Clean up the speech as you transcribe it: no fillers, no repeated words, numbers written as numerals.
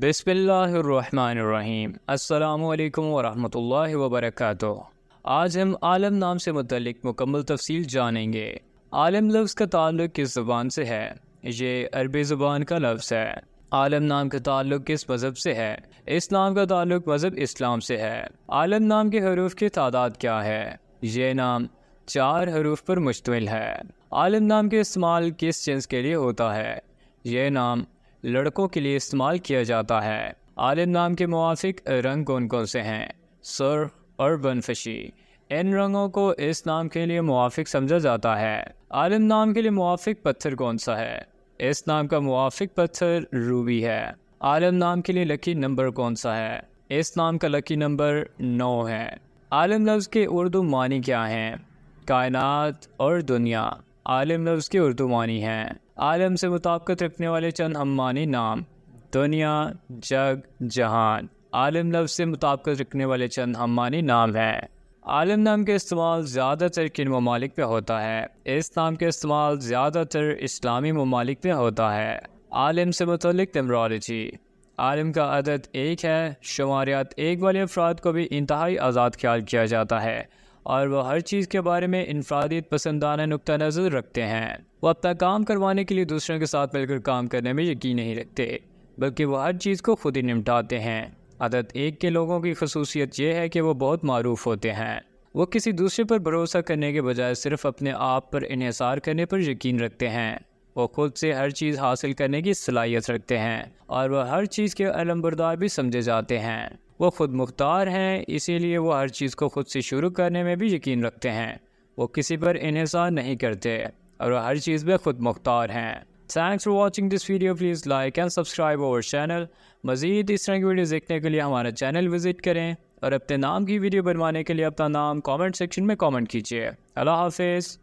بسم اللہ الرحمن الرحیم۔ السلام علیکم ورحمۃ اللہ وبرکاتہ۔ آج ہم عالم نام سے متعلق مکمل تفصیل جانیں گے۔ عالم لفظ کا تعلق کس زبان سے ہے؟ یہ عربی زبان کا لفظ ہے۔ عالم نام کا تعلق کس مذہب سے ہے؟ اس نام کا تعلق مذہب اسلام سے ہے۔ عالم نام کے حروف کی تعداد کیا ہے؟ یہ نام 4 حروف پر مشتمل ہے۔ عالم نام کے استعمال کس جنس کے لیے ہوتا ہے؟ یہ نام لڑکوں کے لیے استعمال کیا جاتا ہے۔ عالم نام کے موافق رنگ کون کون سے ہیں؟ سرخ اور بنفشی۔ ان رنگوں کو اس نام کے لیے موافق سمجھا جاتا ہے۔ عالم نام کے لیے موافق پتھر کون سا ہے؟ اس نام کا موافق پتھر روبی ہے۔ عالم نام کے لیے لکی نمبر کون سا ہے؟ اس نام کا لکی نمبر 9 ہے۔ عالم لفظ کے اردو معنی کیا ہیں؟ کائنات اور دنیا۔ عالم لفظ کے اردو معنی ہیں: عالم سے مطابقت رکھنے والے چند ہم معنی نام: دنیا، جگ، جہان۔ عالم لفظ سے مطابقت رکھنے والے چند ہم معنی نام ہیں۔ عالم نام کا استعمال زیادہ تر کن ممالک میں ہوتا ہے؟ اس نام کا استعمال زیادہ تر اسلامی ممالک میں ہوتا ہے۔ عالم سے متعلق نمبرالوجی: عالم کا عدد 1 ہے۔ شماریات 1 والے افراد کو بھی انتہائی آزاد خیال کیا جاتا ہے اور وہ ہر چیز کے بارے میں انفرادیت پسندانہ نقطہ نظر رکھتے ہیں۔ وہ اپنا کام کروانے کے لیے دوسروں کے ساتھ مل کر کام کرنے میں یقین نہیں رکھتے، بلکہ وہ ہر چیز کو خود ہی نمٹاتے ہیں۔ عدد 1 کے لوگوں کی خصوصیت یہ ہے کہ وہ بہت معروف ہوتے ہیں۔ وہ کسی دوسرے پر بھروسہ کرنے کے بجائے صرف اپنے آپ پر انحصار کرنے پر یقین رکھتے ہیں۔ وہ خود سے ہر چیز حاصل کرنے کی صلاحیت رکھتے ہیں اور وہ ہر چیز کے علمبردار بھی سمجھے جاتے ہیں۔ وہ خود مختار ہیں، اسی لیے وہ ہر چیز کو خود سے شروع کرنے میں بھی یقین رکھتے ہیں۔ وہ کسی پر انحصار نہیں کرتے اور وہ ہر چیز میں خود مختار ہیں۔ Thanks for watching this video. Please like and subscribe our channel. مزید اس طرح کی ویڈیوز دیکھنے کے لیے ہمارا چینل وزٹ کریں اور اپنے نام کی ویڈیو بنوانے کے لیے اپنا نام کامنٹ سیکشن میں کامنٹ کیجیے۔ اللہ حافظ۔